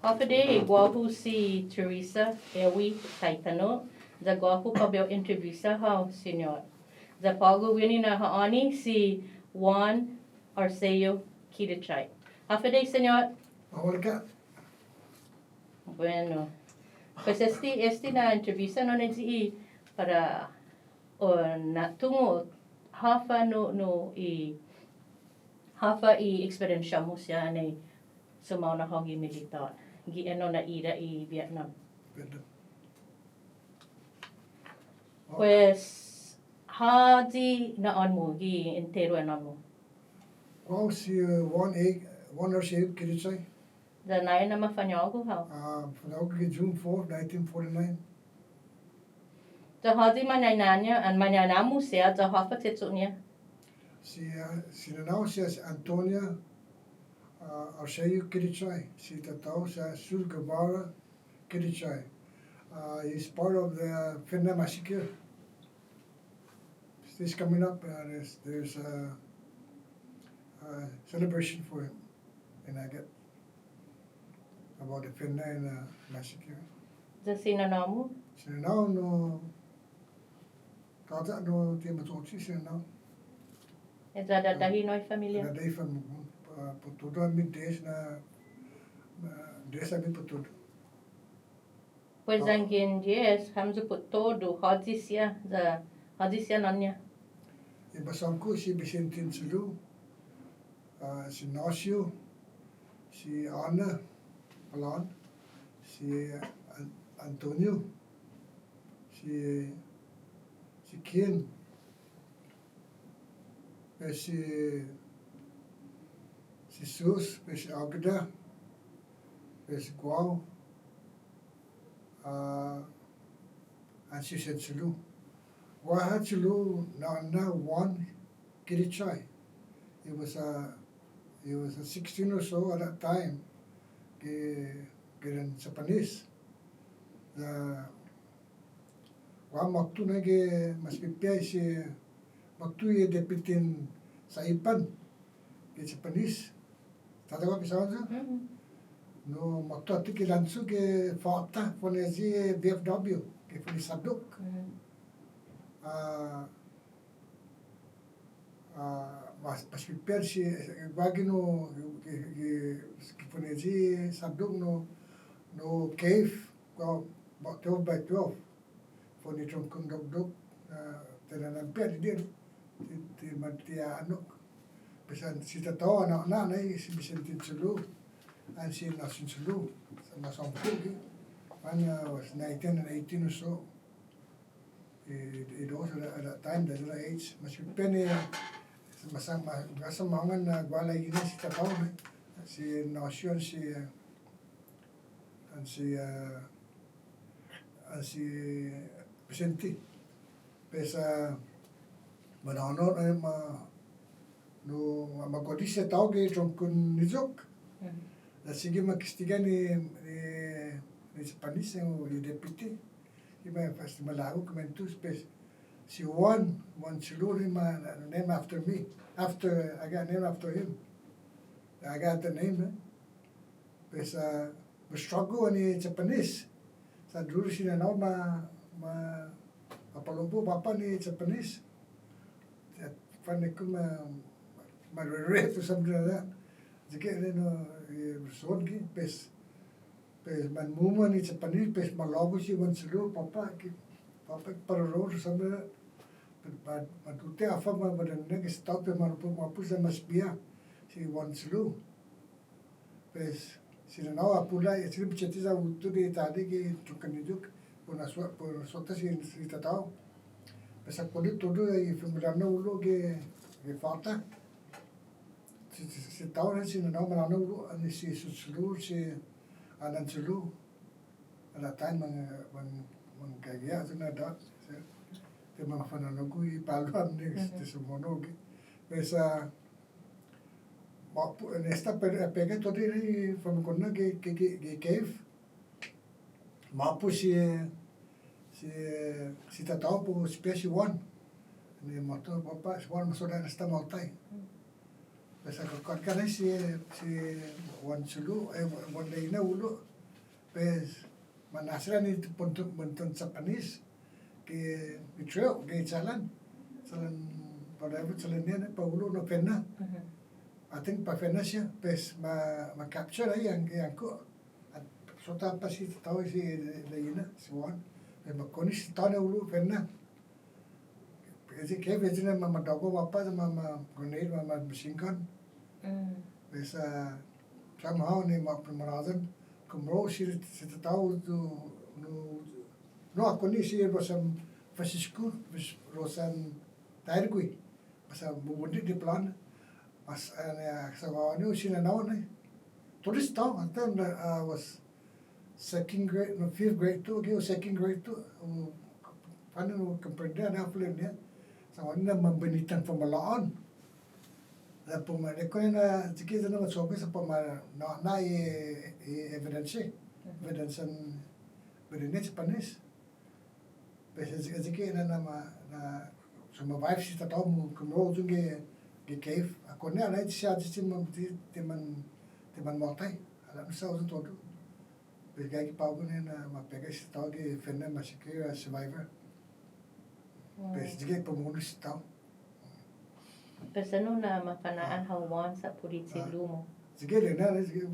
Hafade iguahu si Teresa Ewi Taitano, za guahu pabel entrevista hao, senhor. Za pago wini na haani si Juan Quidachay. Hafade, senhor. Ahorita, Bueno, pues este na entrevista no necesito para o na tungo hafa hafa i experiencia mo siya na sumaw na hogi militar. Gi ano na ira i Vietnam. perdón. Pues hadi na on mo gi entero na mo. Qual se Juan Quidachay? Da na na mafanyago ha. Vanaf June 4, 1949. Da hadi manananya an mananamu siya da hafa tetso niya. Si nanau si Antonia Arceu Quidachay. Si tatao si Sul Guevara Quidachay. He's part of the Finna massacre. This coming up. There's a celebration for him in Agate about the Finna massacre. Da sinanamu. Si nanau no tata no timatotsi si nanau. E da dahi noi familia. Na dai from Potudo middays na desa mi Potudo. Pues angin yes, hamzu put todo hadi siya nanya. Ibasangko si Vicentin Sulu, si Nosio, si Ana Palan, si Antonio, si Kian, si Sus, si Agda, si Guau, and si Sulu. Wahat Sulu na Juan Quidachay. He was 16 or so at that time. Giran Japanese. Wa maktu na mas pipay si maktu depitin sa ipan ke Japanese. Tatawa pisawan sa? No maktu ati lansu ke fakta fonezi BFW ke funi saduk. Mas prepare si bagino kiponezi saduk no cave ko 12 by 12 for the trunk dog tenan per din ti matia anok pesan si tatawa na si Vicente Sulu and si Nasin Sulu sa Masangpugi when was 19 and 18 or so. It also at that time the age mas pipene masamangan na gwala yun si tataw si Nasyon si Vicente pesa manano ay magkodis sa tao kay trongkun nizok na sige magkistigan ni Japanese yung deputy. Iba first malago kumentus pes si Juan Sulu name after me. I got name after him. I got the name. Pes struggle ni Japanese. Sa dulu sila na apalumpo papa ni Japanese. Funny ma regret or something like that. Jadi no resort ki pes man muma ni Japanese pes malago si Juan Sulu papa pararo something like that. Matute afa mabadannya ke stop mapu sa masbia si Juan Sulu. Pes sila na apula sila bichati sa uto di tadi ki tukaniduk por suota si tatao. Pes ako di todo ay familiar ulo ke falta. Si tao na sila na malano ulo ani si Sulu si Anan Sulu. At that time mga kaya na dot. Te mga fananogo ipaluan ni sumonog. Pesa esta pega todo ri famikonna ke cave. Mapu si tatao po special one. Ni moto papa one masoda esta maltai. Pesa kakar si Juan Sulu Juan Leina ulo Pues manasra ni punton sa panis ke trail ke jalan whatever jalan ni Paulo no pena. I think pa pena siya pues ma capture ay yang ko at sota pa si tao si Leina si Juan pues makonis tao na ulo pena. Kasi kaya pwede na madago wapa sa grenade machine gun. Pues somehow ni maradan kumro si tao no ako ni si Rosam Francisco Rosan Tairgui basta bubundit di plan mas sa ano sila naon tourist town at then I was second grade no fifth grade too okay second grade too paano comprender na plan niya sa ano na mabenitan from Malaan la pumare ko na tikita na masobe sa pamara na evidence evidence berenet panis pues ezike na survive si tataw mo kumro junge cave ako na siya mo timan motay alam sa uso todo pues kaya ki pao na mapega si tao ki fenna masikira survivor pues dige pamuno si tao Pues ano na makanaan hawan sa pulit si Lumo. Sige na sige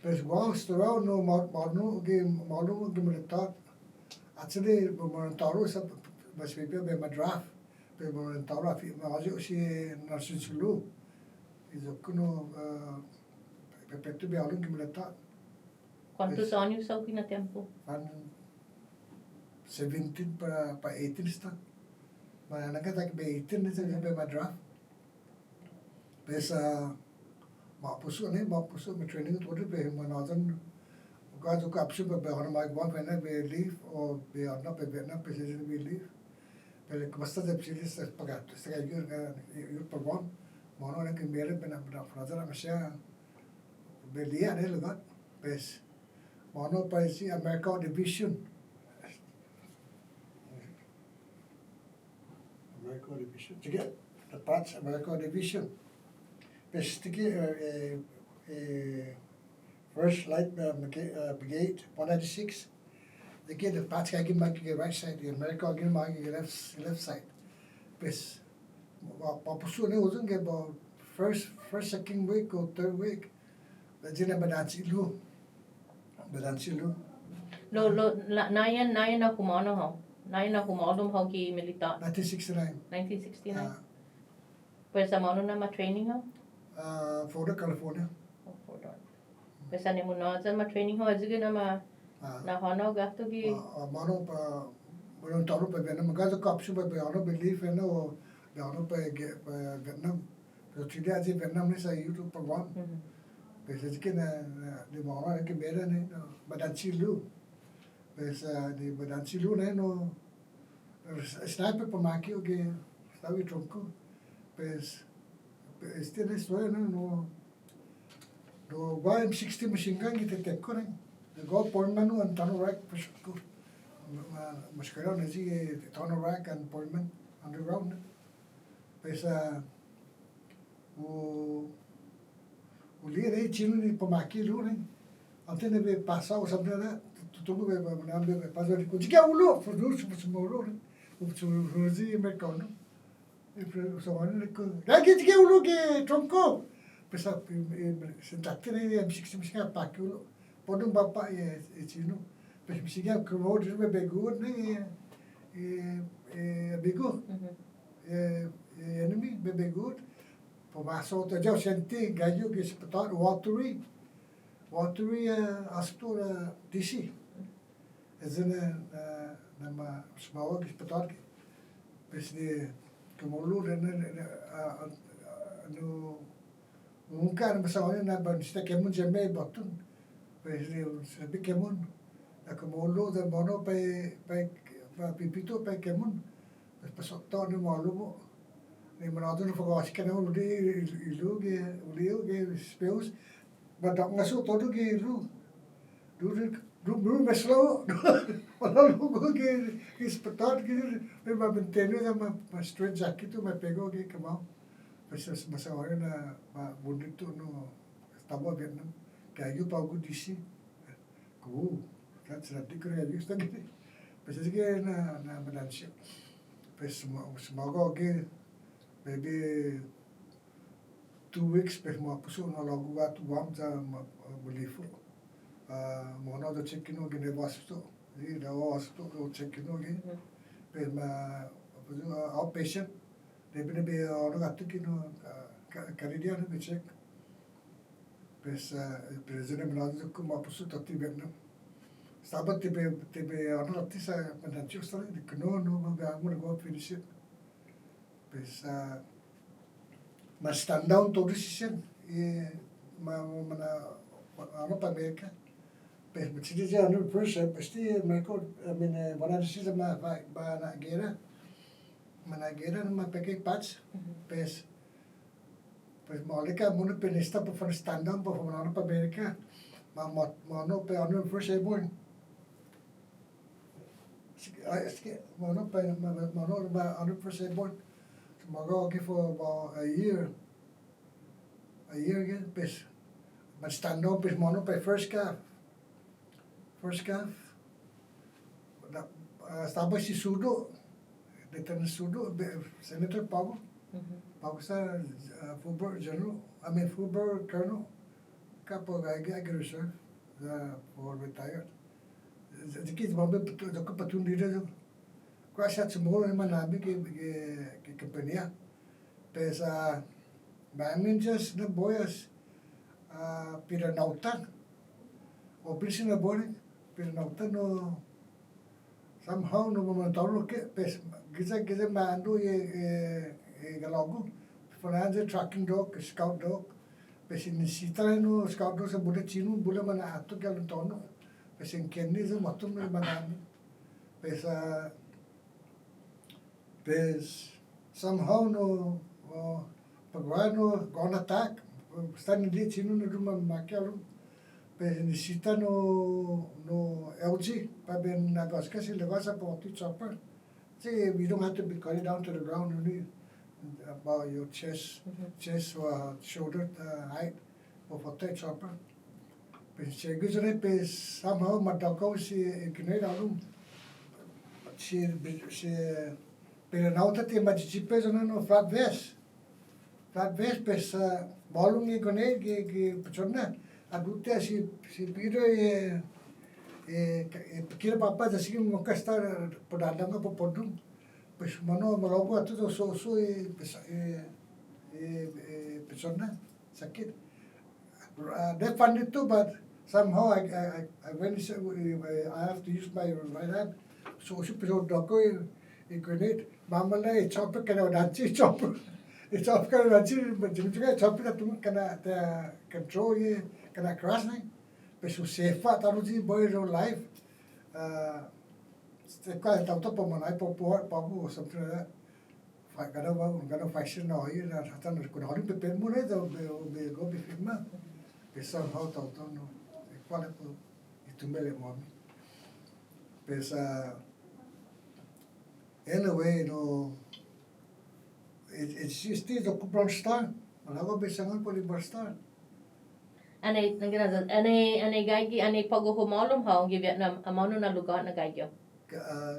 pues wow storao no marno ge malumo ge militar actually bumontaro sa mas bibia be madraf be bumontaro fi maji si narsin sulu izo kuno pepetu be alun ge militar ¿Cuántos años sau na tempo? 17 pa 18 sta nakata be 18 na sa be madraf pesa mapuso me training to be manazan Guys who capture be on my one when be leave or be on up be na be leave pero basta de psilis pagato sta yur program mono na que mere be na fraza na masha be lia ne lugar pues mono pa si America division to get the parts America division pues to get First Light Brigade 196. They get the parts I give my right side, the America give my left side. Pues papuso ne uzun ke about first second week or third week. Bajina badansi lu. Lo nayan na kumano ho. Nayan na kumano ho ki militar. 1969. 1969. Pues sa mano na ma-training ho? Florida, California. Pues ani mo na sa ma-training ho ajuge na hono gato ki Mano pa Bueno, taro pa Vietnam, magazo kapsu pa ano belief na o ano pa Vietnam. Pero chile aje Vietnam ne sa YouTube program. Pues es que de mora que mera ne badan chilu. Pues de badan chilu ne no sniper pa makio que estaba y tronco. Pues este ne historia no guy 60 machine gun que te ko ne. De go Portman no antano rack pues Mascarón así Tono Rack and Portman Underground. Pues o líder aí chino ni pomaki lune. Antene be passar o sabna tudo be manam be passar de que ulo produz o smoro o rozi mercado. E so ano que que ulo que tronco. Pues sentate ne M60 machine pack ulo. Podum bapa e chino. Pues siga como outro bebê good né bego enemy bebê good por mais outro já senti galho que se pode watery astura DC ezena nama small que se pode pues de como lura no cara mas olha na banista que muito jamais botão pues de biquemon como lo de mono pa pipito pa kemun pasok to ni malumo ni manado no fogo acho que não uli ge speus badak ngaso todo ge lu meslo wala lu ge ispetat ge me benteno da ma straight jacket me pego ge kama pues masa na bonito no estaba Vietnam que aí o pago disse That's not the used to get. But again, na manansyo. Pues sumago again, maybe 2 weeks, pues mapuso na lagu at wam sa mulifo. Mono do check no gine wasto. The wasto do check no again. Pues outpatient. They be ono gatto kino Canadian be check. Pues president manazo ko mapuso tati benno. Sabat tipe ano lati sa manansyo sa di kuno no I'm gonna go finish it. Pues ma stand down to decision mana ano pa Amerika. Pues machidi ja 100% pasti mereka mana decision ma na gera ma peke patch. Pues malika muna penista pa for stand down pa ano pa Amerika. Ma ano pa 100% born. Mano ba 100% born. Mag-go for about a year again, pues, mas stand up, pues, mano pa first calf, estaba si Sudo, de Sudo, Senator Pago sa Fulber Colonel, kapo I reserve for retired. The kids bombe ko patun dito kwasa tsumolo ni manabi ke kompanya pesa baminjas na boyas piranautan o pilsin na boy piranautan no somehow no momentalo ke pes giza mando ye galago for tracking dog scout dog pes inisita no scout dog sa bule chinu bule mana ato galantono pues en Kenya es matum no manami pues somehow no pagwano gone attack están en chino no ruma makiaru pues necesita no LG para ben nagasca si le vas a poti chopper see we don't have to be cut down to the ground only about your chest or shoulder height of a chopper. Pues somehow matakaw si kinailalum. Si piranauta ti machichipe no flat vest. Flat vest pues balung ni konai ki pachonna. Adute si piro kira papa jasi mo kastar podadanga po podum. Pues mano malago atu so pachonna sakit. They funded too, but somehow I went. I have to use my right hand. So she put on doko in grenade. Mama la chopper kana danci chopper. It's chopper kana danci, but jumjuga chopper na tum kana the control ye kana crash nahi. But so safe fa taru ji boy no life. Sekali tau to pomanai popo something like that. Gana fashion na hoy na hatan ko hori pe pen mo ne do be go be firma. Pesa how to no qual itumele mami pesa anyway no it's just the kupron star malago besangan po libar star Ane gagi ane paghuhumalom ha ang Vietnam amano na lugar na gagyo.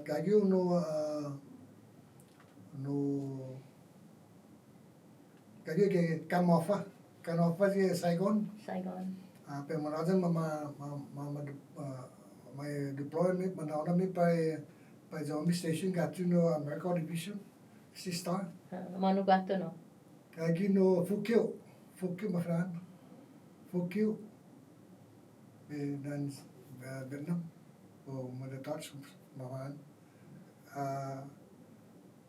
Gagyo no gagyo ke Kanofa si Saigon. Pe manajan my deployment manaona mi pa zombie station gatu no American division si star. Manu gato no. Kagi no Fukyo mafran. Fukyo dan Vietnam o madatats mafran.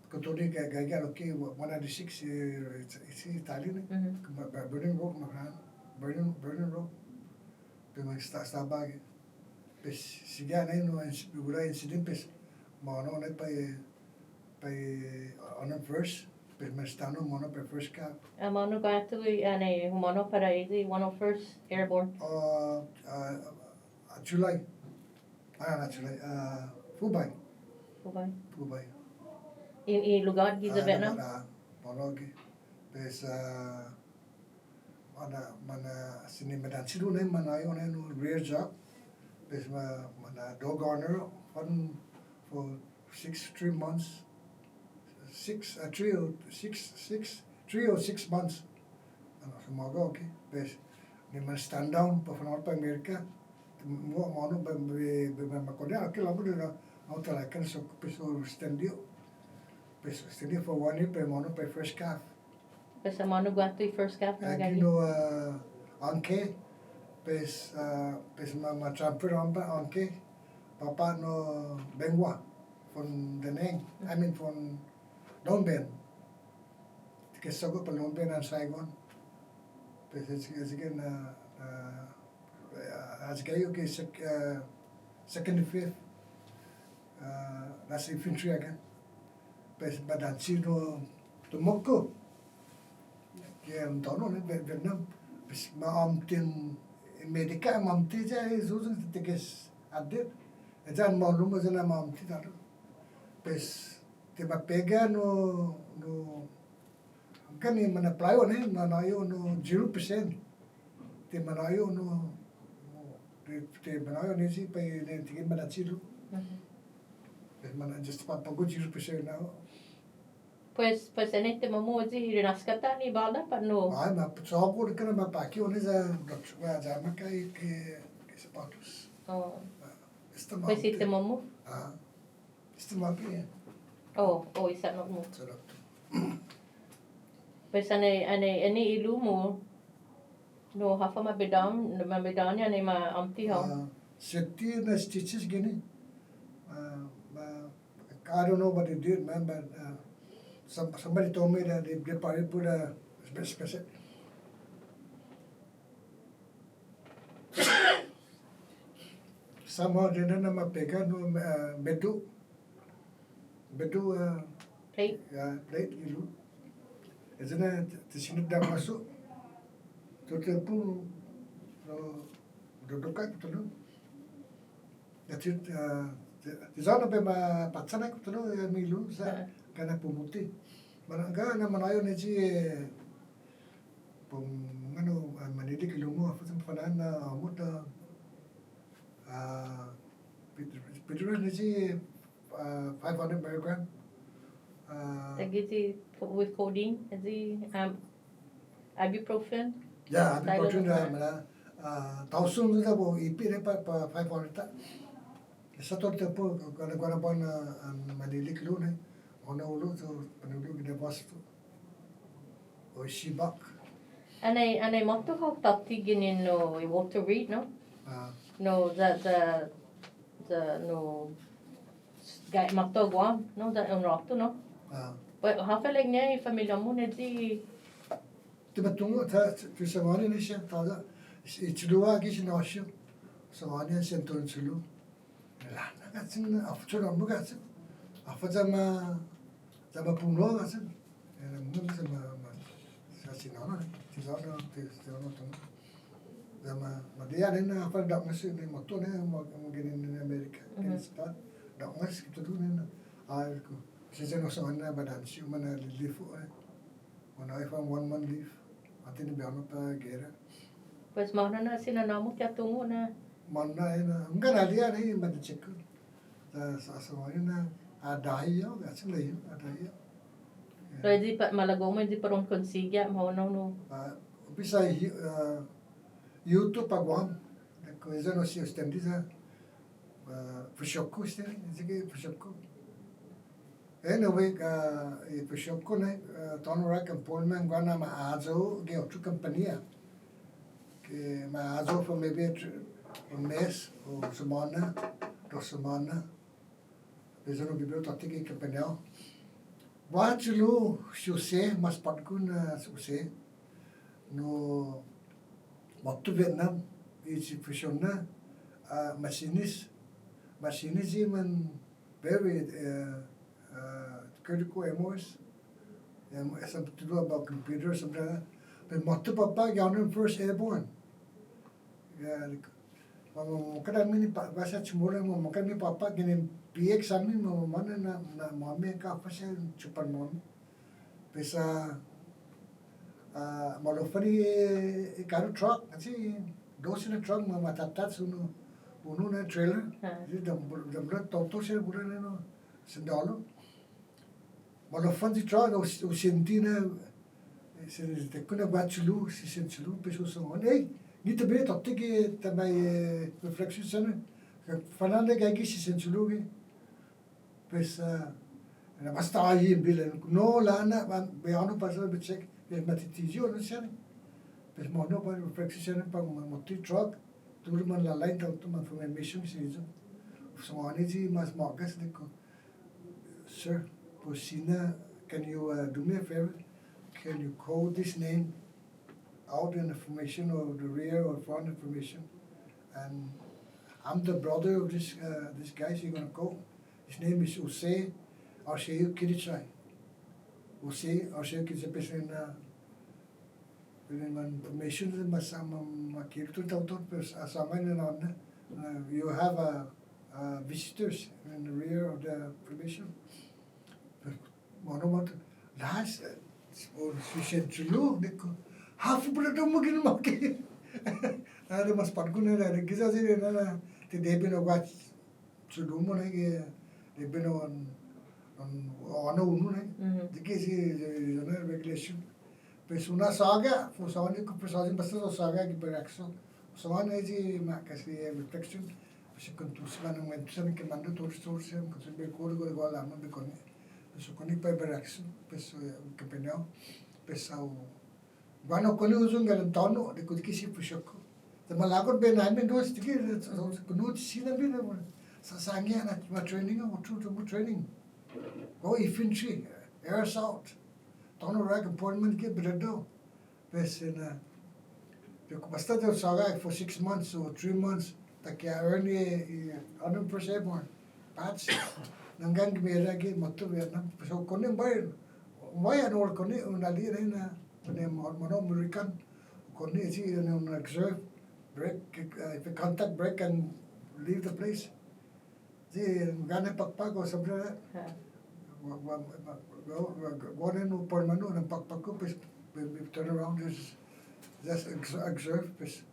Kotoni gagi aloki 196 it's Italian. Burning Road mafran. Burning Road. Pero está bag. Pues si ya no figura incident pues mano ne pa on first pues me estano mono pa first cap. Manu gato ane humano para 101st Airborne. July. Not July. Fubay. I lugar giza Vietnam. Mono gi. Pues mana sinimedan sido ne manayo ne no rear job. Pes mana dog owner fun for 3 months, 3 or 6 months. Ano sumaga okay. Pes ni man stand down pa fanor pa Amerika. Mo ano ba makonya okay lang din na auto like kan so peso standio. Peso standio for 1 year pe mono pe first calf. Pes sa mano guato first calf na You gani. know anke pes transfer anke papa no bengwa von Deneng. I mean von Long Ben. Kesago pa Long Ben and Saigon. Pes it's again as kayo ke second and fifth that's infantry again. Pes badan sino tumoko. Kaya ang tono na Vietnam. Pes maamtin Amerika maamtin siya susung titikes adet. Ejan malum mo na maamtin talo. Pes tiba pega no kan ni mana playo ne manayo no 0%. Ti manayo no te manayo ne si pa ne tigin mana chilo. Pes mana just pa pagod 0% na. Pues en este momento si renaskata ni bala pa no. Ay mapatsoko ka na mapaki o sa doktor sa makay ke sapatos. Oh. Esta Pues si te momo. Esta mapi. Oh, isa no mo. Sa doktor. Pues ane ilu mo no hafa mabedam niya ni ma amti ho. Seti na stitches gini. I don't know what they did, man, but somebody told me that they probably put a specific. Somehow they didn't have a pega no bedu Plate. plate ilu. Isn't the sinut dah masuk. Total pun dodokat betul. That's it. Di sana pe patsana ko tulo milu sa kana pumuti. Manangga na manayo ni si pum ano manili kilumo afa sa panan na muta Peter ni si 500 milligram. Lagi with codeine, ibuprofen. Ya, ibuprofen na mana tausung tu bo ipi re pa 500 ta. Sa tot po kana bon manili kilumo ona ulo so panulu gina basto. O shibak. Anay motto how tati ginin no water read no. No the no guy motto guam no the unroto no. But hafa like niya familia mo na di. Tiba tungo ta tu samani ni siya tada ichluwa gish nasyo samani siya ton chulu. Lana katsin after mo katsin afa zama puno katsin mun sama sa sinana tisana tungo zama madia na afa dak nasi ni moto ne mo ginin ni Amerika ginin spa dak nasi kita tu ne ay ko siya no sa na badan siya mana lifu When I found 1 month leave, atin ni biano pa gera. Pues mana na sinanamo kaya tungo na. Mana na, enggak nadia ni mandi cek. Sa semuanya na adayo, gasin layo, adayo. Pwede pa malagaw mo hindi pa ron konsigya mo no. Bisa YouTube pagwam. Ko izo no si stendi sa pushokku stendi, sige pushokku. Anyway, pushokku na tonora kan polman gwana maazo ge otru kompania. Ke maazo for maybe un mes o semana, 2 semana. Izo no bibio tati ke kompania. Wachulu suse mas patkun suse no waktu Vietnam is fusionna machinist man very critical MOS something to do about computers something but motto papa gone first airborne mo kada mini basa chmura mo kami papa ginin PX sami mo mana na mami ka pa siya chupan mo pesa malofari ikaru truck kasi dos na truck mo matatat suno puno na trailer. Ha. Jadi dam toto siya bulan na no sendalo. Malofan si tra no usinti na te kuna bachulu si senchulu peso so hey ngita be totte ki tamay reflection sana fananda gagi si senchulu ge pes na basta ayi bilen no lana be ano pasal be check be matitizio no sana pes mono pa reflection sana pa moti truck turman la line to man from mission si so ani ji mas marcus de ko sir Posina, can you do me a favor? Can you code this name out in information or the rear or front information? And I'm the brother of this guy, so you're gonna call. His name is Juan Quidachay. Juan Quidachay in information you have visitors in the rear of the information. Monomat last Sushentulu, half of the Mukin Monkey. Ada mas parkuna ada kisah sih na ti debin watch sudumo na debin on unu na dikit sih na regulation pesuna saga fusawani ko pesawani basta so saga ki perakso fusawani ji ma kasi reflection pesi kontusman ng mentusan ke mando tour se kontusan be ko la ma be koni so koni pa perakso peso ke penao pesau Bueno, con ellos un galantano de que si pushoko. The Malagot Ben I mean those to get good see them in Sasanga my training or true to training. Go infantry, air assault. Don't rag appointment get better do. Best in the Costa of Saga for 6 months or 3 months. The early 100% more. Patch. Nangang Miragi, Motu Vietnam. So Conin Byron. Why an old Conin Unali in mono American koni si on observe break if a contact break and leave the place si gana pakpak or something like that go in por mano ng pakpak ko pues turn around just observe pues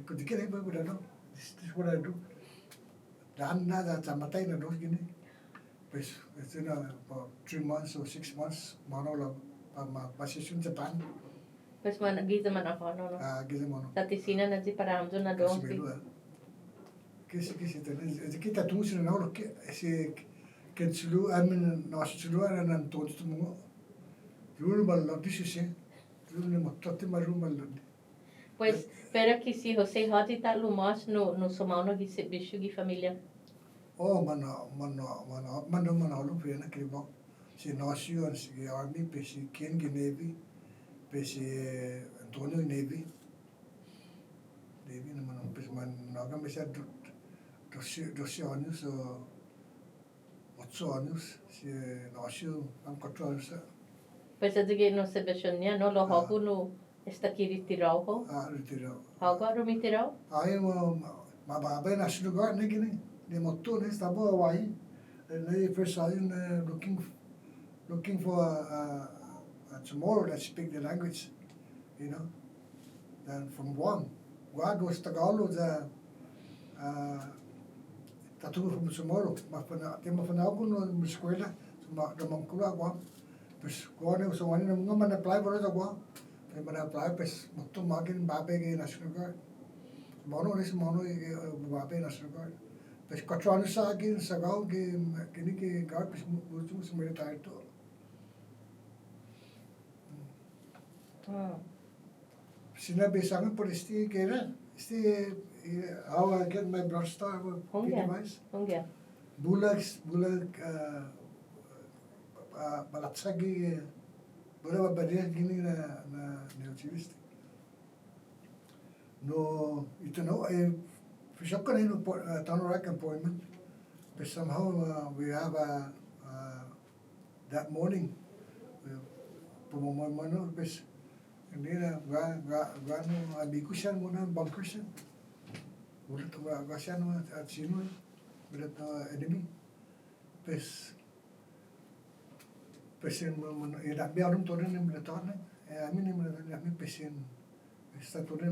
could get it but I know this is what I do dan na sa matay na dos gini pues it's in about 3 months or 6 months mono lang Basisyon Japan. Pues man giza man ako no. Giza mono. Tatisina na si paramzo na doon. Kisi kita tunggu sini na lo si kensulu amin nasulu ana nantos tumo. Rule ballo disisi. Rule motote maru ballo. Pues pero que si José hati ta lumas no somano gisi bishu gi familia. Oh mano lo pena kribo. Si nasio si army pe si Ken Navy pe si Antonio Navy naman pe man naga me sa 12 años o 8 años si nasio ang 4 años. Pues así no se besonia no lo hago no está aquí retirado ho. Retirado. Hago retirado? Ay mababa na lugar na gini. Ni moto na estaba away. And they first started looking for tomorrow that speak the language, you know. Then from Guam was Tagalog, tatu from tomorrow. Mafana ko no eskwela, mangkula Guam. Pues Guam so wani mga man apply for sa Guam. Kaya man apply pues motto magin babe ke National Guard. Mono babe National Guard. Pues 4 años sa akin sa gaw kini ke guard pues gusto sa military to. Sinabi sa akin por kailan how I get my Bronze Star Hongya. Bulag balatsagi bulag babadiya gini na neotivist. No ito no Fishok ko na yun Tanorak appointment. But somehow we have that morning pumamano pues hindi na gano abigo siya muna bunker siya. Ulit siya no at sino ulit enemy. Pues inabi anong tuloy ng militar na. Amin yung militar namin pesin. Está tuloy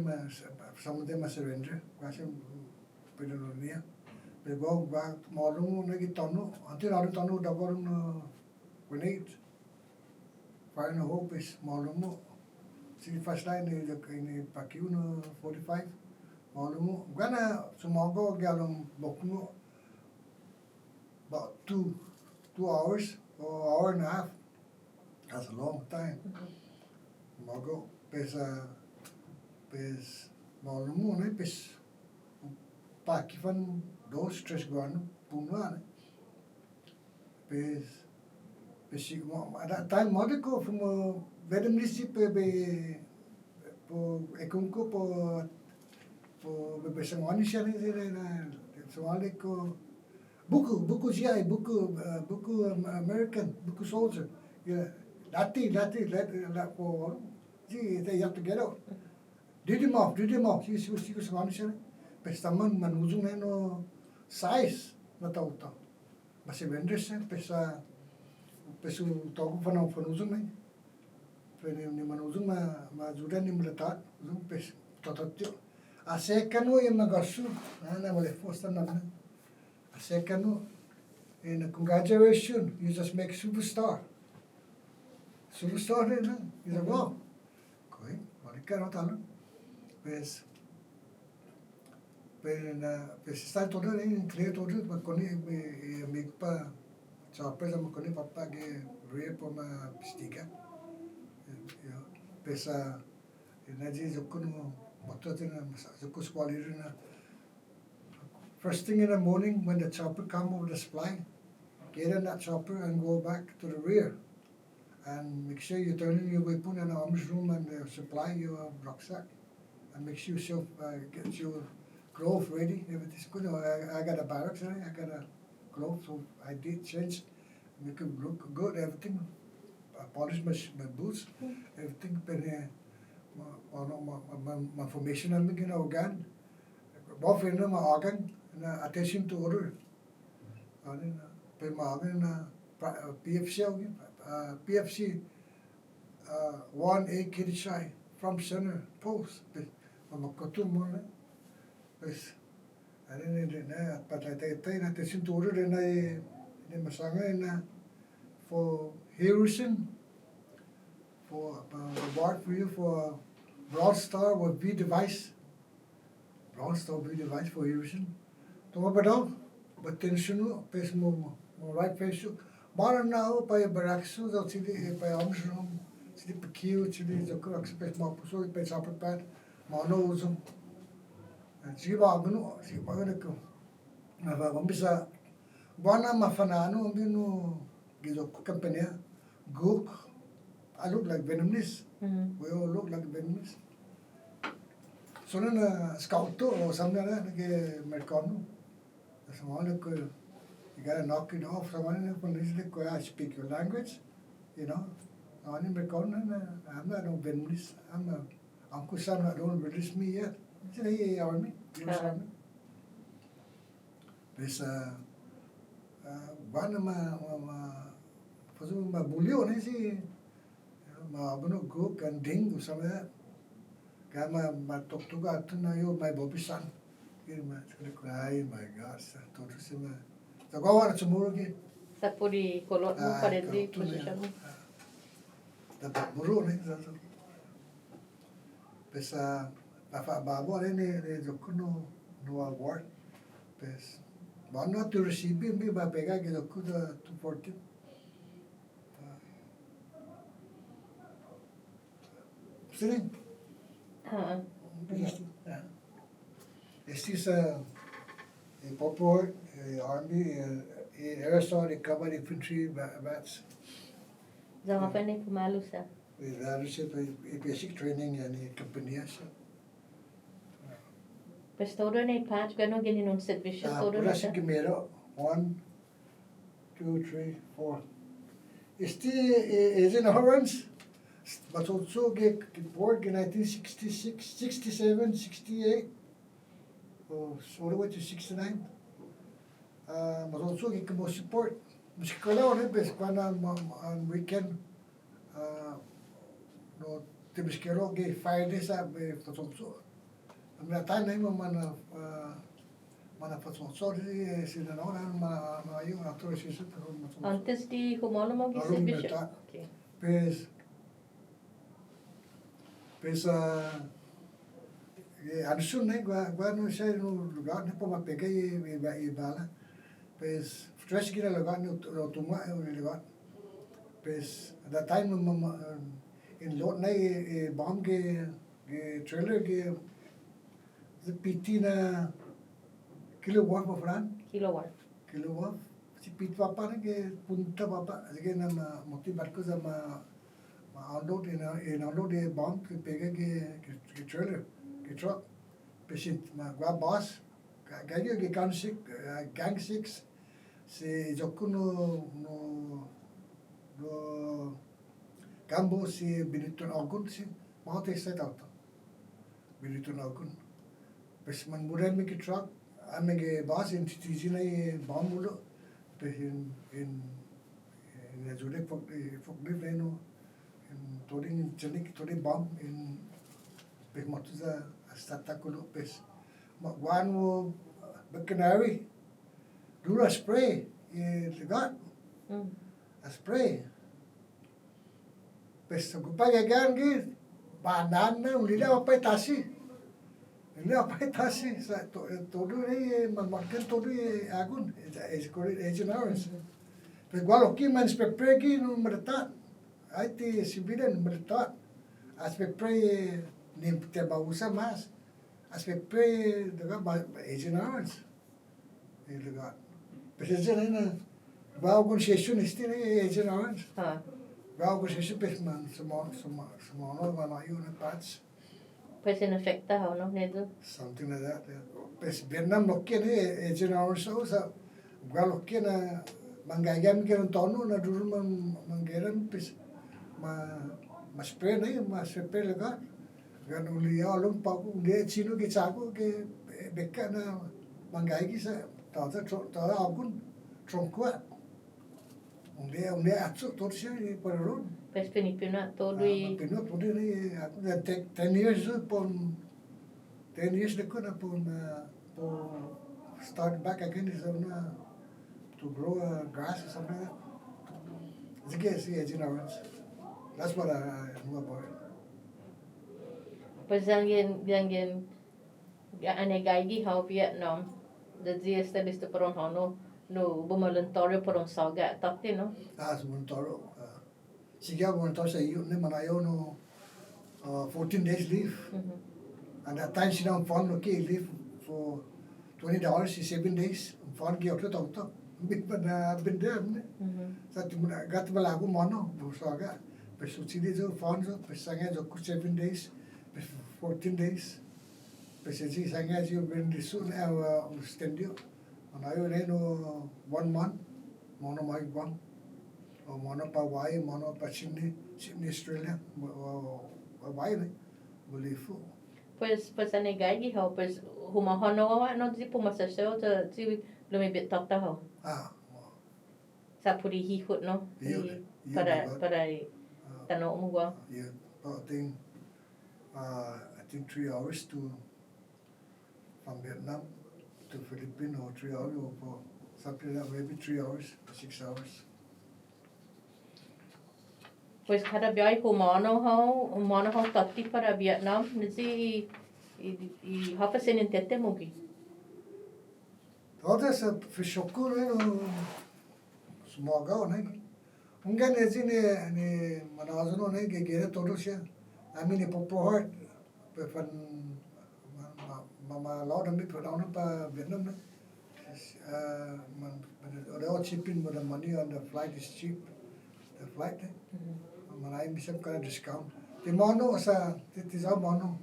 some of them surrender. Kasi penunia. Pego ba malum na gitano, anti na tano da gorun grenade. Fire no hope is malum. Si first line ni pakiu no 45. Malum gana sumago galum bokmu about 2 hours or hour and a half. That's a long time. Mago pesa malum na pes pakifan 2-3 guano punuan. Pes at that time modico from vedemlisi pe ekunko po besamani siya na samali ko buku siya buku American buku soldier yeah lati po they have to get out did him off si samani siya pes taman manuzung na no size na tauta basi vendors pesa pesu togu fanuzung na ni manuzung ma judan ni meletak uzung pes totatyo a second yung nagasu na wala fosta na a second in congratulations you just make superstar na you go koi wala ka no talo pes está todo en clear todo pa koni me pa sorpresa mo koni papa ge re po ma pistika pesa energy jokuno mototina joku squalid na first thing in the morning when the chopper come over the supply get in that chopper and go back to the rear and make sure you turn in your weapon in the arms room and supply your rucksack and make sure yourself get your glove ready. If it is good, I got a barracks, I got a glove, so I did change, make it look good, everything. I polished my boots, everything. My formation, I'm making an organ. Both in my organ, attention to order. And then my organ, PFC, Juan Quidachay from center post. I'm a cartoon. Pues, but I attention to order and I masanga for heroism, for award for you for Bronze Star with V device. Bronze Star V device for heroism. Toma padang, but tension pes mo right face. Mara na pa baraksu da sili pa amshram, sili pakiu, sili zoko expect mo so pa sapat mano uzum. Siba gano ko. Mabisa buana mafanano binu gizo company gook. I look like Vietnamese. We all look like Vietnamese. So then scout or something like that Americano. Someone like you gotta knock it off. Someone like I speak your language, you know. I'm Americano. I'm not no Vietnamese. I'm a Uncle Sam. Don't release me yet. Say army, US Army. Pues bana ma bulio ni si ma abano go kan ding usama kama ma toktuga atuna yo my bobisan. Kirma cry my God sa todo sima. Tagawa na sumuro ki. Sa puri kolot mo pa rin position mo. Da buro ni sa. Pues babo ni jokuno no award. Pues Bano to receive me ba pega que do kuda 240. Sitting. This is a Popor, Army, Air Assault, Cavalry Infantry bats. Jangan pa ni pumalo sa. With basic training and company. Pues todo na patch gano ganyan nung servicio todo na Pura si Kimero. 1, 2, 3, 4. Is in orange. But also get board in 1966, 67, 68. All the way to 69. But also get more support. Musikala on it, but on weekend. No, the get 5 days up. But also. Ang time na yung mga mana patsonsor sina na ma ayo na to si sa pero Antes di humano mo Alum gisi bishop. meta. Okay. pes ansun ne gua no sei no lugar ne po ma pega e bala pes stress gira lugar no tuma e lugar pes da time in lot ne bomb ge trailer ge the pitina kilowatt of ran Kilowatt. kilowatt si pit papa ne ge punta papa ge na moti barko za ma unload in unload e bomb ke pega ge trailer ge truck patient ma gua boss ga ge gang six se jokuno no gambo si biniton agun si mau te set out biniton agun pes man muren mi ke truck ame ge boss in tizina e bomb ulo pe in jure fok no toring jenik toring bomb in pe matuza stata kulo pes ma guano bekenari dura spray e legat a spray pes ko pa gan gi banana ulila pa tasi ulila pa tasi sa todo re man marken todo agun es ko engineers pe gualo ki man spray gi no merta ai te sibilen merta spray ni te ba usa mas spray daga ba engineers e legat pes na va con session istine engineers Ha. Well, was is best man, some no one I own parts, Pues en efecto, no nedo. something like that. Best Vietnam no ken general so well ken mangayam ken tono na dulu mangeran pes ma spray ma spray laga gan uli alum pa ko de chino ke chago ke bekka na mangay ki sa ta agun tronco unde atsu torsia por road. Pues pinipina todo y Pero no poder 10 years upon 10 years de kuna upon start back again is to grow grass or something like that. It's again see ignorance. That's what I know about it. pues yang ane gaigi how Vietnam. The días de listo por un hono no bumalentorio por un salga tapte no. Ah, so one toro. Sigia one toro say you ne manayo no 14 days leave. And that time she don't fund okay leave for $20 7 days. Fund ki okto to. Bit been there. Sa timuna gat balago mono busaga. Pesuchili jo fund jo pesanga jo 7 days. 14 days. Pesesi sanga jo ben disun stendio. Manayo ne no 1 month. Mono mai one. O mono pa Hawaii, mono pa Sydney Australia. Hawaii ne. Bolifu. Pues ane gaigi how pues huma hono wa no di puma sa show to ti lumibit tapta ho. Ah. Sa puri hihut no. Para tano umugwa. Yeah, I think 3 hours to from Vietnam to Philippines or 3 hours or something like that, maybe 3 hours, 6 hours. Pues kada biai humano ho tapti para Vietnam nisi I hapa senin tete mugi. Todo essa fechocou, no smogao, né? Unga ne manazono ne gere todo sia. Ami ne popohart fan mama lauda mi prodana pa Vietnam ne. They all chipping with the money on the flight is cheap. The flight, manai mi some kind of discount. The mono sa tizao mono.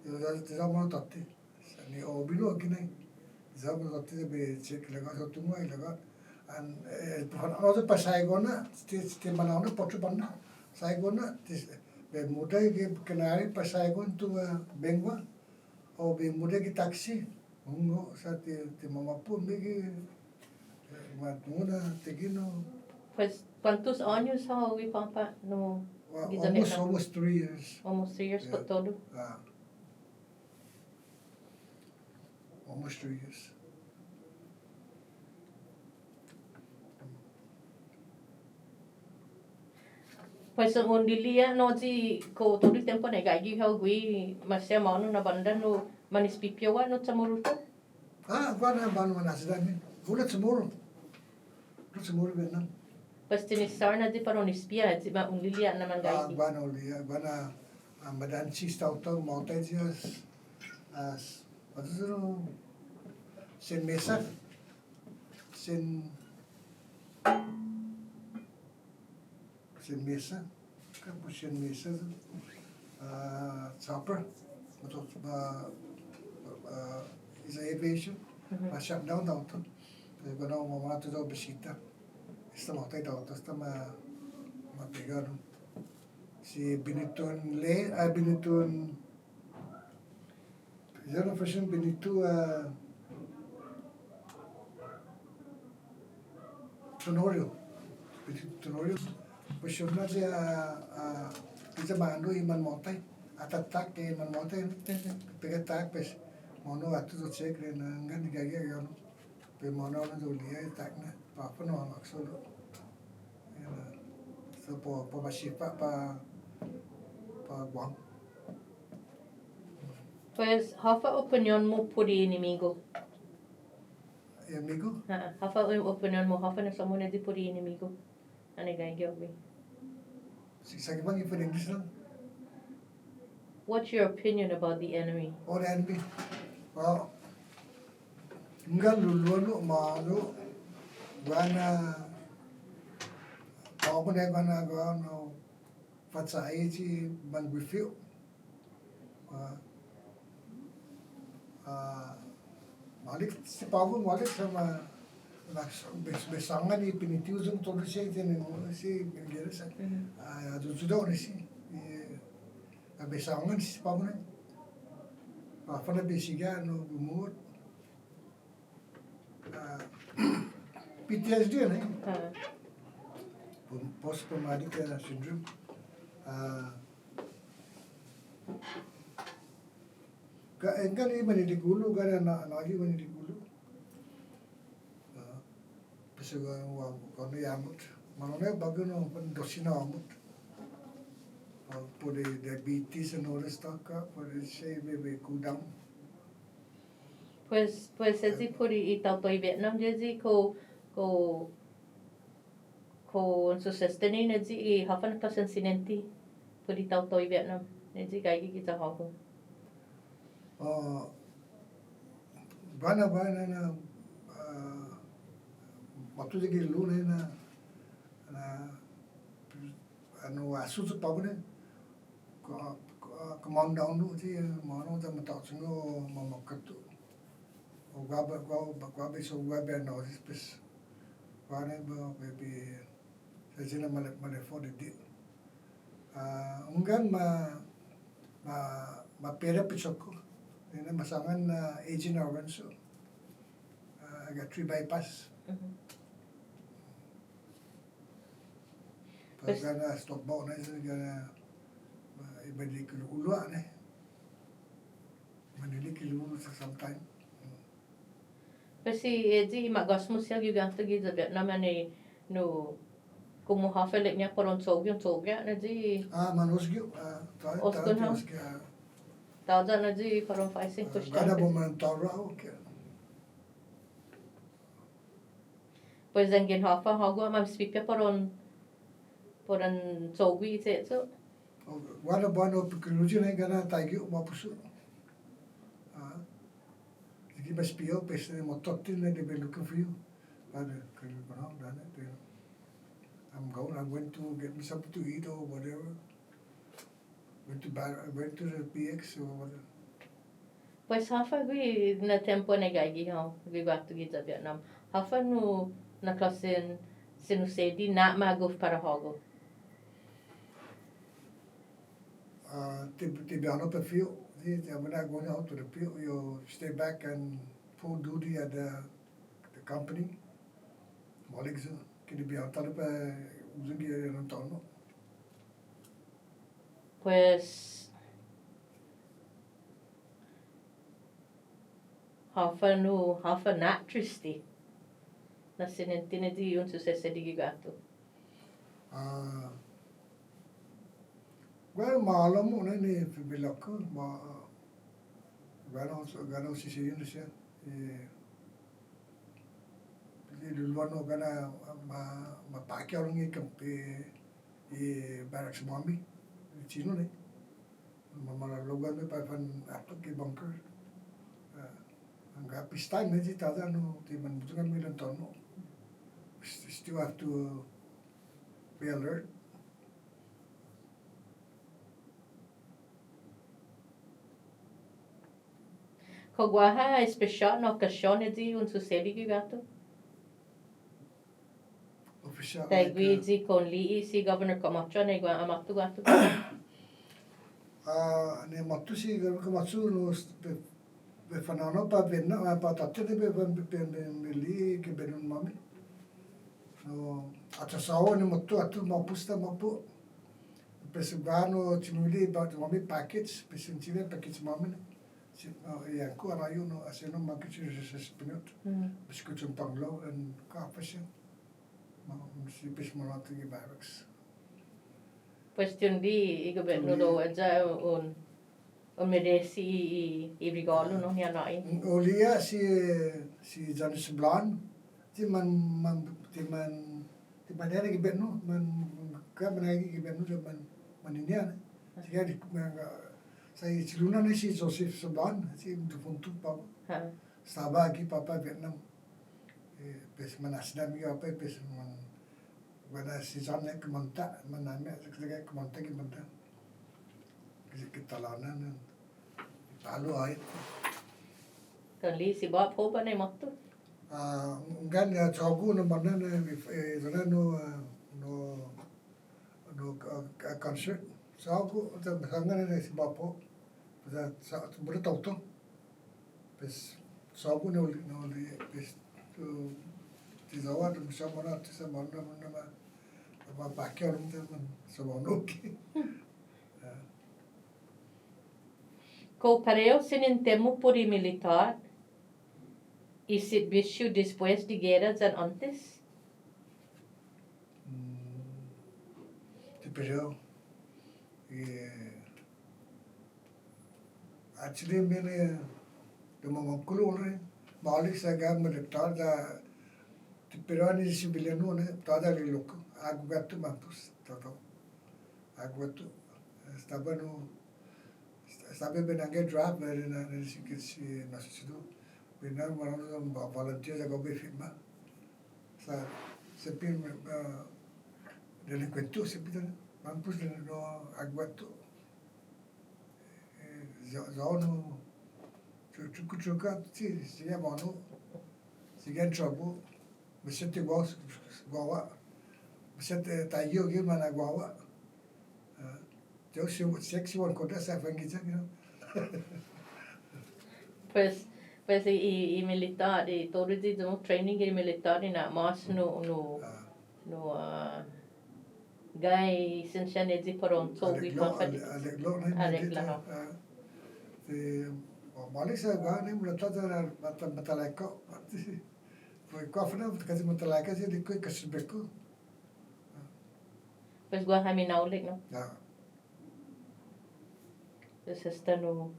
Tizao mono tatti. Ni obilo kinai. Tizao mono tatti be check laga so tumo ai laga. And also pa Saigona, ti manano potu banna. Saigona be muda ke kenari pa Saigon to Bengwa. O be muda ki taxi. Mungo sa ti mamapu megi matuna tegino. Pues cuántos años ha we pampa no Almost 3 years. Almost 3 years por todo. Almost 3 years. Pues ang undilia no di ko todo el tiempo negagi hau gui masya mau na banda no manispipio wa no tsamuruto. Bana manasidan ni. Ulat semua. Ulat semua Vietnam. Pues tinisar na di paro nispia di ba undilia naman gagi. Bana ulia, bana madan sis tau mau tajias as what is it? Sen mesa, sen mesa, kan sen mesa tu chopper, betul is aviation, shut down tau tu. Kalau mau tu tu bersita, esta mau tau tu esta ma pegar si binitun binitun Zero fashion binitu Tenorio. Tenorio. Passion na siya isa mano iman motai. Atatak ke iman motai. Pegatak pes mono atu to check na ngan gaya gano. Pe mono na do liya tak na pa no maksolo. So po masipa pa guang. Pues hafa opinion mo puri inimigo. Amigo? Hafa opinion mo hafa na samo na di puri inimigo. Ano gagi obi? Sa ibang ipon English lang. What's your opinion about the enemy? O the enemy. Well, nga luluano maano gana ako na gano patsai chi mangbifio. Malik si Pablo Malik sama besangan ni pinitiusung todo siya si Inggris sudah ni si besangan si Pablo apa na besiga no umur PTSD ni post traumatic syndrome Enggak ni manidigulo gara na lagi manidigulo. Pesuga kono yamut. Manone bago no pan dosina amut. For the diabetes and all this stuff, for the say maybe cool down. Pues esi puri itau toi Vietnam jadi ko su susteni jadi hafa na klasen sinenti puri itau toi Vietnam. Jadi gagi kita hafu. Bana na waktu lagi lu na anu asu tu pau ne command down lu si mano ta mata sungo mamakatu o gua beso gua no spes bana ba baby sajina male for the di unggan ma pera pichoko Ini masangan aging organs agak 3 bypass. Pagkana stop bau na isa gana ibalik ulu ne. Manilik ulu sa sometime. Kasi edi magas mo siya giganto gid sa Vietnam ani no kumuha felek niya paron sogyo na di manusgyo Tauda na di paron 5-5 Gana bo man taura okay. Pues ang ginhafa hagwa mam spipya paron sogwi ite so. Wala ba no pikuluji na gana tagyo mapuso. Sige mas piyo pes mototin na they've been looking for you. I'm going to get me something to eat or whatever. Went to the PX or whatever. Pues hafa gui na tempo na gagi ho gui waktu gid sa Vietnam. Hafa no na klasen sinusedi na maguf para hogo. Tibiano pa feel. I'm not going out to the field. You stay back and full duty at the company. Molig so kini biar tahu pa usung dia yang tahu. Pues hafa na tristi na sinentina di yun successa di gato. Well, malam mo na ni bilak ko gano sisirin siya. Luluan no gana mapakyaw lang barracks mommy. Sino na mamalalugan mo pa ato ki bunker. Ang peace time na tada no ti man butugan mo lang tono. Still have to be alert. Kogwaha especial na okasyon edi un susedi ki gato. Official. Taigwizi con lii si Governor Camacho na igwa amatu gato. Ne matu si Camacho no be fanano pa benna pa tatte de be meli ke benun mami. So atasawa ni matu atu mapusta mapu. Pesugano tinuli ba mami package pesentina package mami. Ya ko arayo no aseno makichi resespinot. Biscuit and panglo and kapasya. Si pismonatu ki barracks. Question di i-governo do edza un meresi i brigalo no niya nai. Olia si Janis Blan ti man yana ki benno man ka managi ki benno man indiana. Si gadi sai chiluna na si Joseph Sablan si dufuntu pa. Staba ki papa Vietnam. Pes manasdam yo apa pes man wala si John ek monta maname sekega monta ki monta. Ki talana na talo ay. Kan li si Bob Hope na matu. Ngan chogu no manana zona no concert. Chogu ta hangana na si Bob. Da sa buru tauto. Pes chogu no pes tizawa tu samana tu samana ma bakya rum ta man samano ki. Co pareo sin en temo por i militar y servicio después de guerras and antes. Ti pero actually mene de mamangkulo ne malik sa gam militar da ti pero ni civilian no ne tada le loco agwatu matus todo agwatu estaba benange draft na si nasido benar marano volunteer da gobe firma sa sepin delinquentu sepin mampus no agwatu zonu chuka si ya mano si get trouble bisete gawa bisete tayo gi mana gawa yo sexy one kota sa fangita Pues i militar i todo di no training i militar na mas no gai sensian edi pronto vi company. Arregla. Malik sa gani mulata na matalaka. Foi kofna kasi matalaka si di ko kasbeko. Pues gua hami naulik no. Pues esta no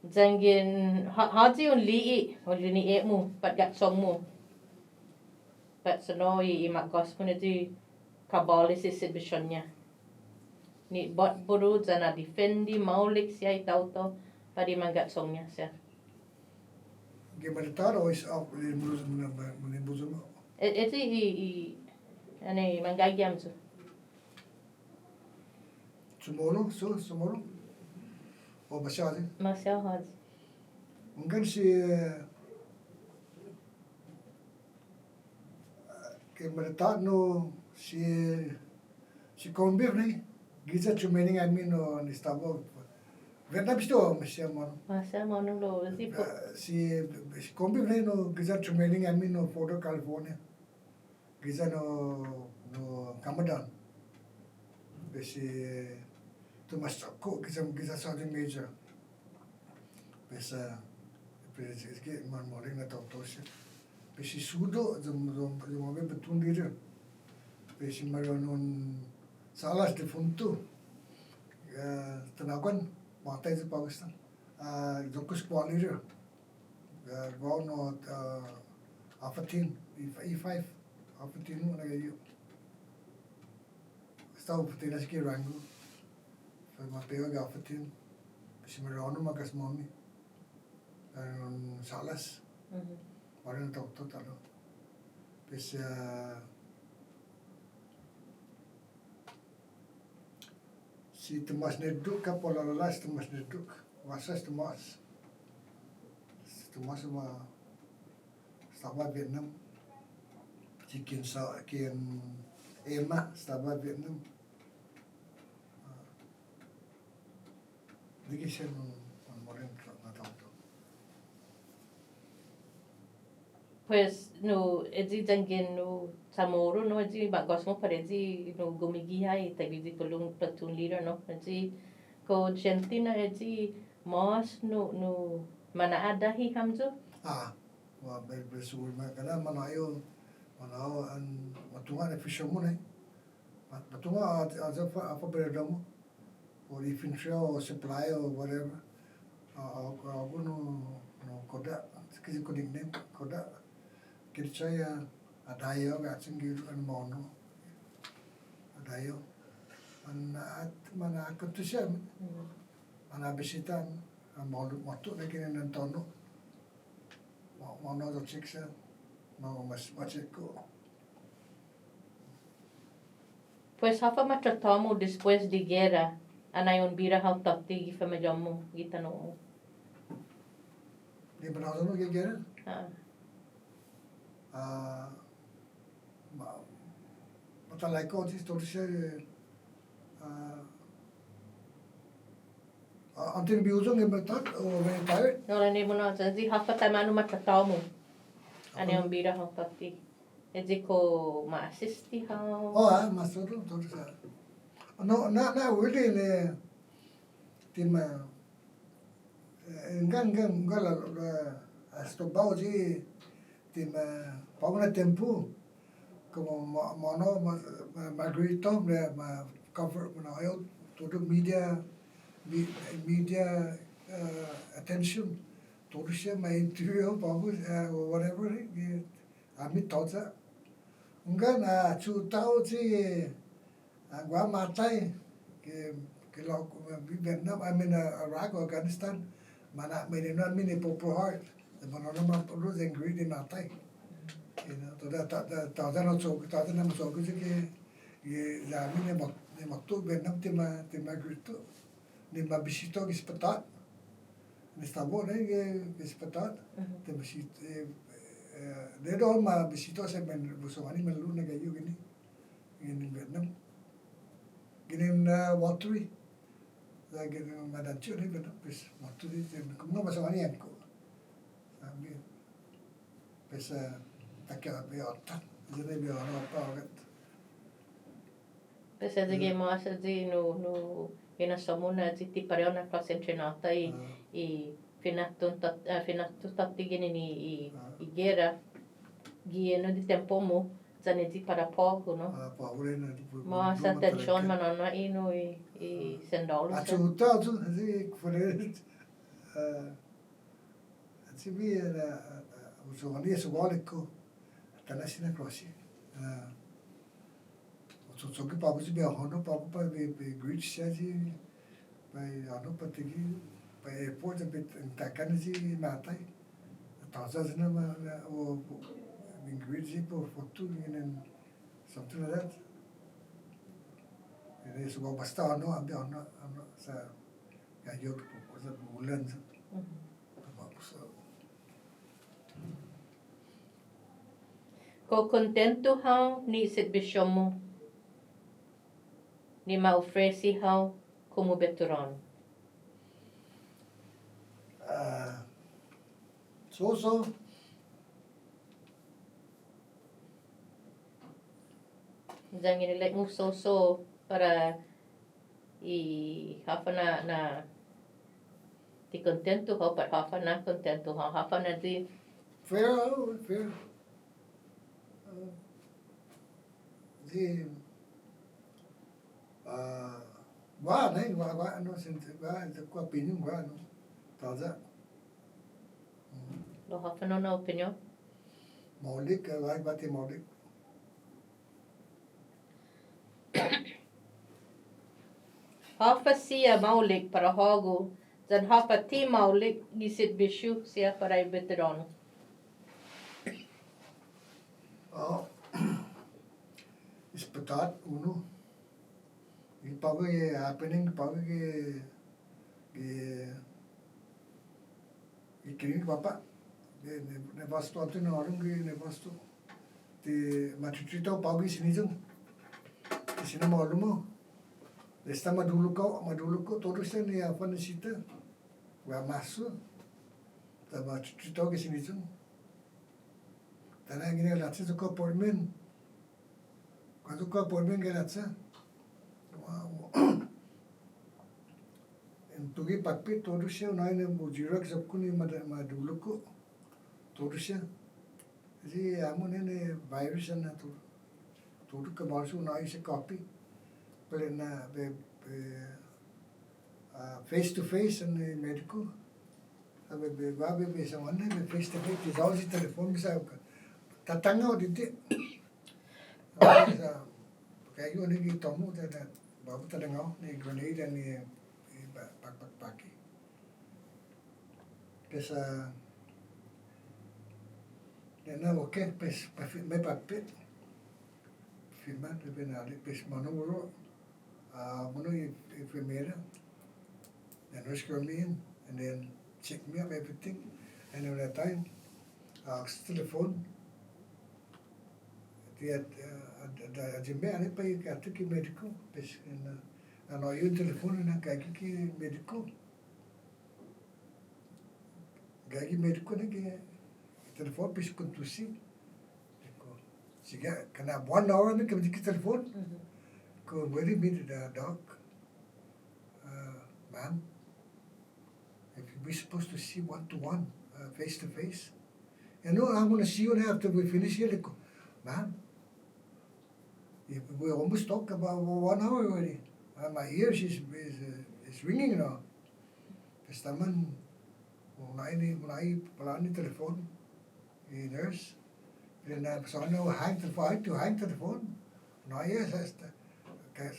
Zangin haji un li o ni mo pat song mo. Pat sano i magos mo di kabali si sibisyonya. Ni bot buru zana defendi maulik siya itauto padi manggat songnya siya. Gimana o is up menimbuzum. Ito ani manggayam so. Sumolo. O masyado. Masyado. Mungkin si gimana no si kombir ni giza training amin no nistabo. Vietnam sto masya mano. Masya mano lo si kombir ni no giza training amin no Photo California. Giza no Ramadan. Besi tu masako giza Saudi major. Besa que man moring na tautosia. Besi sudo zum betun diri. Besi maronon salas de funtu. Tanawan, Matay sa Pakistan. Jokus Qualiter. Gawin no Afatin, E5. Afatin mo na kayo. Basta Afatin na si Rango. So, mapega ka Afatin. Kasi marano magas mami. Salas. Parang tawag talo. Kasi si Tomas Neduk ka po lalalas Tomas Neduk. Wasas Tomas. Si Tomas sama staba Vietnam. Si Kian Emma staba Vietnam. Hindi siya nung morin na tawag. Pues no edi dangin no Samoro no edi bagos mo paredi no gumigihay tagi di tulung platoon leader no edi ko Argentina edi mas no manaada hi hamzo Bersuul na kana manayo an matunga na fisher mo na matunga apa berada mo or infantry or supply or whatever ako no koda kasi ko nickname koda Quidachay adayo ka singil an mono adayo mana ako to siya mana bisitan ang moto na kinan tono mono do chiksa no mas ko. Pues hafa matratamo después de guerra anayon bira hau tati gifamadyamu gitano mo. Di ba na no gigera? Matalay ko di to siya antin biuzong ibatat o retired. No la nemo no jadi hafa tamano matratamo anayon bira hau tati. Edi ko ma-assisti hau. Mas to siya. No na wili ne tima engan gala stobao ji tima pauna tempo como mono Margarito ma cover na ayo todo media attention todo siya ma interview pago whatever amit tausa engan chutao ji gua matay ke lo Vietnam Iraq Afghanistan mana meninan mini Purple Heart mana nama perlu ingredient matay to da ta no so ke ye la mini maktu Vietnam tema grito ni mabisito gispatat ni stabo ne gispatat te bisit de do ma bisito se men busomani melu na gayo gini in Vietnam ginin watery lagi madan chu ni betul pes watery kumno masa mani ko ambi pes takya be otat jadi be ono pa gat Pues edi mas edi no ina samuna edi ti pareona class entrenata i finatun tatti gini i guerra gieno di tempo mo zanedi para poco no mas attention manana ino i sendolo achuta tu asi fore asi bi usomani sugoliko tanasina krosi so que papo be hono papo pa be great city by ano patigi by airport a bit takanaji matai tazas na o ingredient for foto and something like that. Ini semua basta ano ambil ano sa gayo ko sa bulan sa. Ko contento hau ni servicio mo ni ma-ofreci hau como veterano. So Jangan nilai mo so para i hafa na ti contento hau para hafa na contento hau hafa na di fair. Wah, no, kwa pinyong wah, no. Taza. Lo hawhano na opinion? Maulik, bati maulik. Hafa siya maulik para hago. Zan hafa ti maulik gisit bishu siya para veterano. Oh, ispetat uno. Ipago happening, pago ikiring papa. Ne basto atu na orang ne basto. Te matutrito pago isinizong. Isina malumo. Desta madulu ko todos ni apa ni sita. Wa masu. Ta matutrito isinizong. Tanah gini latsa suka pormen. Kau suka pormen ke latsa. Tugi papi torusya unai ne mujirak sabku ni madulu ko torusya. Jadi amu ne virus na toru ke balsu unai se copy. Pelena be face to face and medical. Abe be babe be samane be face to face. Jauh si telefon bisa tatanga o dite. Kayu ni ki tomu tata babu tatanga ni grenade ni paki. Pesa na okay pes me papi. Firman de benale pes manuro mono enfermera. The nurse came in and then checked me up everything. And at that time, telephone. The jembe ane pa katu ki medical pes na no yung telephone na kaki ki medical. Gagi medical na ki telephone pes kuntusi. Sige kana 1 hour na kami ki telephone. Ko very meet the doc. Ma'am, if we supposed to see 1-to-1, face to face. You know, I'm gonna see you after we finish here. Ma'am, we almost talked about 1 hour already. My ears is ringing now. Testaman, unai pelani telefon, the nurse. Then so I know hang the phone. No, yes,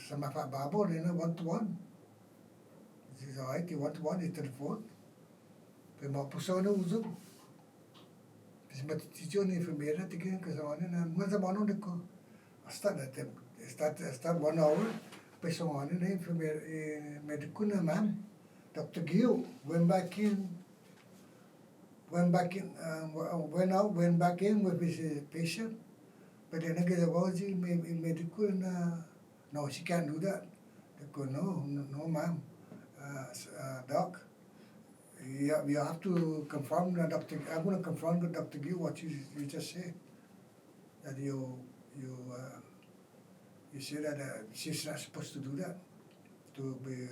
sama Pak Babo, then 1-to-1. This is alright, 1-to-1 is telefon. Pero mapusaw na uso. Kasi matitidyo ni enfermera, tignan ka sa ano na, mga sa mano ko. Start 1 hour. Pero sa ano na enfermera, medico na ma'am. Dr. Gil went back in, went back in with his patient. But then again, medical na, no, she can't do that. I go, no, ma'am. Doc, you have to confirm the doctor. I'm going to confirm with Dr. Gill what you just said. That you say that she's not supposed to do that. To be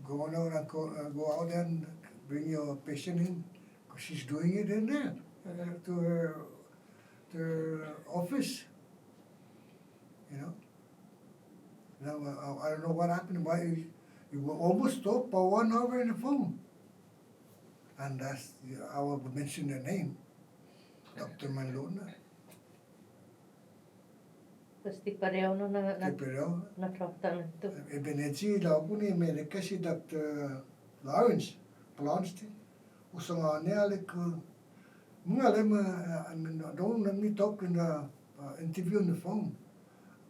go out and bring your patient in, because she's doing it in there to her office. You know. Now I don't know what happened. Why you were almost stopped for 1 hour in the phone. And I will mention the name, Dr. Manlona. Pasti pareho no na Pero tratamento. Benezi lagu ni Amerika si Dr. Lawrence Blonsky. Usanga ale ko mga don't let me talk in the interview on the phone,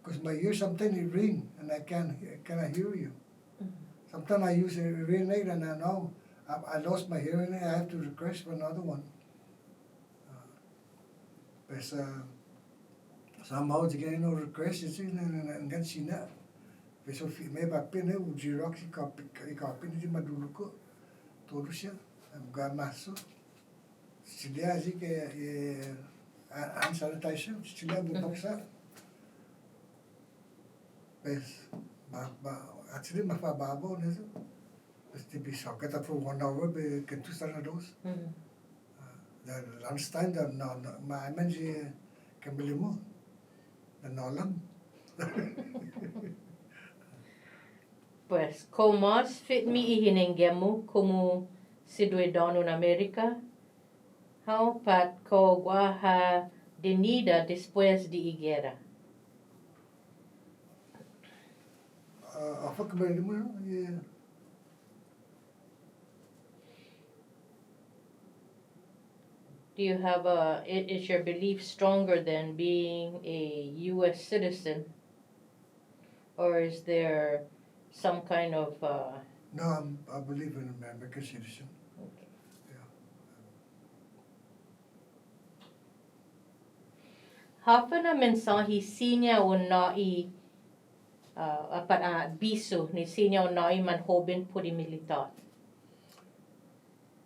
because my ears sometimes it ring and I cannot hear you. Sometimes I use a hearing aid and I know I lost my hearing aid. I have to request for another one. But somehow to get no request, it's in and then see that. But so may papi ne Xerox copy ni madulu ko todo siya. Gamaso. Sila así que hand sanitizer sila bubaksa. Pues actually mafababo na so. Pasti bisa kata for 1 hour be kentu sana dos. The lunchtime the maaman si kambili mo. The nolam. Pues, como fit mi ihinengemu como ciudadano na Amerika, how pat ko guaha denida después de guerra. Apa kembali mo, Do you have is your belief stronger than being a U.S. citizen? Or is there some kind of, no, I believe in American citizen. okay. Yeah. Hapa na mensahe sinya o nai biso ni sinya o nai manhobin puri militar.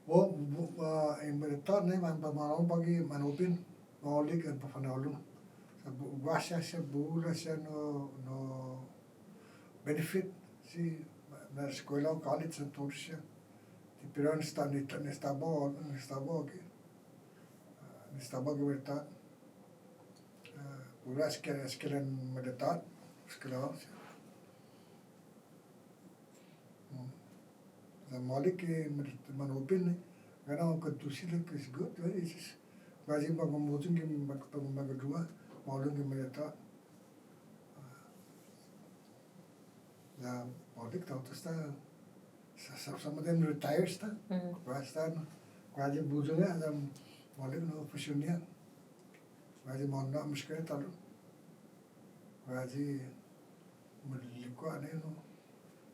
Yung militar na man pamarong pagi manupin, maulig ang papanalong. Wasa siya, buula siya no benefit si na eskwela o college sa tour siya. Pero nestabo militar. Pura eskwela militar, eskwela siya. The Malik manupin ganang kontusi is good. It's just kasi magamutin yung magadua, maulong yung malita. The Malik tautos ta some of them retires ta. Kasi buzo nga the Malik no fusion niya. Kasi monna muskil talo. Kasi maliko ano no.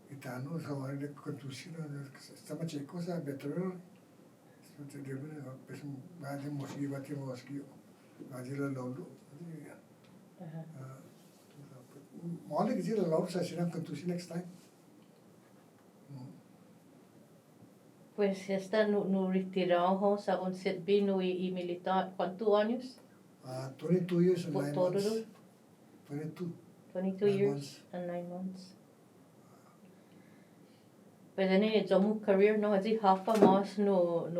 Itano sa mga kontusi na sa machiko sa better. Pues ngaji moski bati moski ngaji la lolo malik ji la lolo sa sinam kantusi next time. Pues esta no retirado sa un servino y militar. ¿Cuántos años? 22 years and 9 Todo months. 22. 22 9 years months. and 9 months. Pues ini jamu career no aji hapa mas no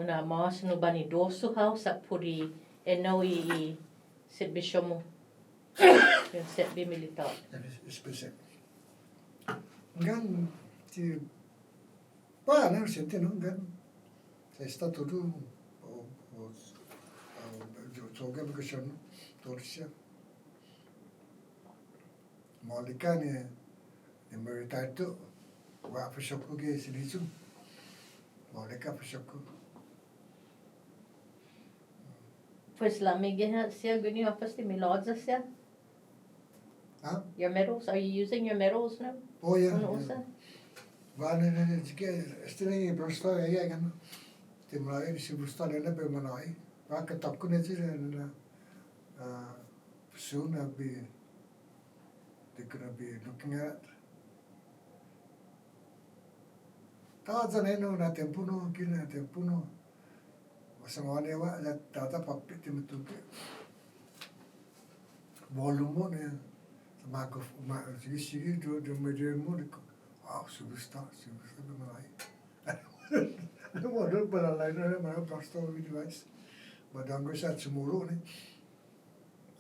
na mas no banidoso how sa puri no I servicio mo yung serbi militar. Especial. Ngan ti pa na sente no ngan sa está tudo o joga educação torcia. Malika ne emeritato wa fashoku ge silizu. Malika fashoku. Pues la migena siya guni office de milagros siya. Huh? Your medals, are you using your medals now? Oh yeah. Ano usa? Vale, este prosto ya gan. Timrai si prosto lena pe manai. Va ka tapku ne ji na soon I'll be they're gonna be looking at. Ta no na tempo no kina tempo no. Masamane wa na tata papi timutuke. Volume ne. Marco sigi do media monico. Wow, superstar manai. No model para la no ma prosto device. Madango sa tomorrow ne.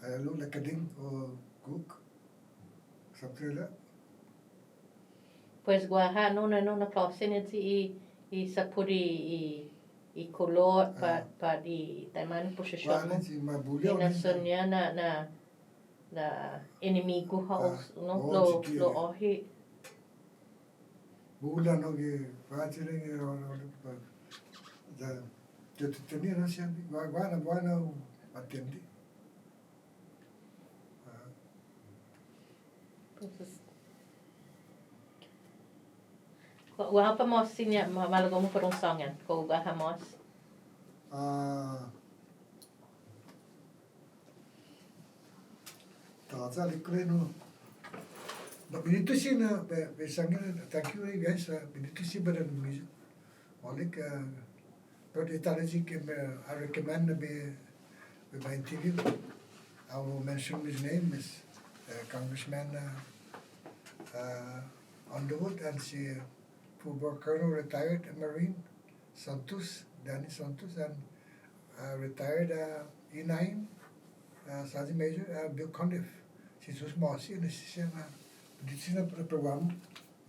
I look like a ding or cook. Something like that. Pues guaha no na clase ne I sa puri I color pa di taiman posisyon mo. Guarda, si mabulyaw Ina sonya na enemigo house no lo ohi. Bula no ge vachile ge da yo te tenía no siya bueno atendí. Guaha pa mo sinya malago mo parang songan ko guaha mo. Taza likreno. But binito si na besangin thank you guys binito si ba ng music. Malik but italaji I recommend be my interview. I will mention his name is Congressman Underwood and she former Colonel retired Marine Danny Santos and retired E9 Sergeant Major Bill Conniff. She's was mossy and she's Di sini provamos,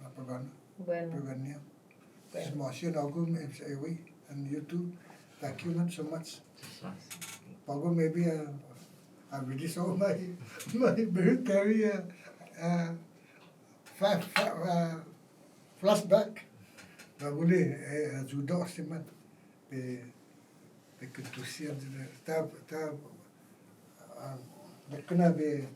la provamos, Bueno, provania. Bueno. Smashing Ogum MCAW and you too. Thank you man so much. Pago maybe I release all my military flashback. Baguli judo siman pe ketusian ta ta kena be